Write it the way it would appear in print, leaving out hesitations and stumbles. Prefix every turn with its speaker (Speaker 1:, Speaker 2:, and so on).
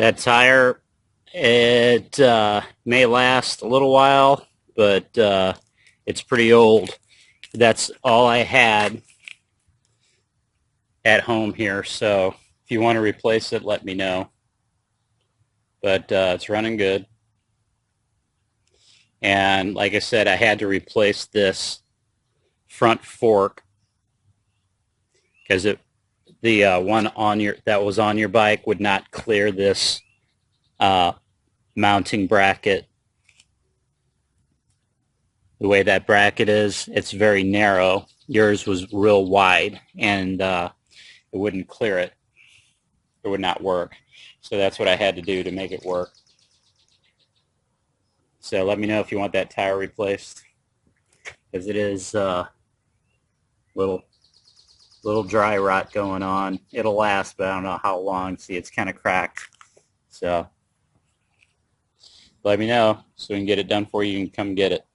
Speaker 1: That tire, it may last a little while, but it's pretty old. That's all I had at home here, so if you want to replace it, let me know. But it's running good. And like I said, I had to replace this front fork because the one that was on your bike would not clear this mounting bracket. The way that bracket is, it's very narrow. Yours was real wide, and it wouldn't clear it. It would not work. So that's what I had to do to make it work. So let me know if you want that tire replaced, because it is little dry rot going on. It'll last, but I don't know how long. See, it's kind of cracked. So let me know so we can get it done for you. You can come get it.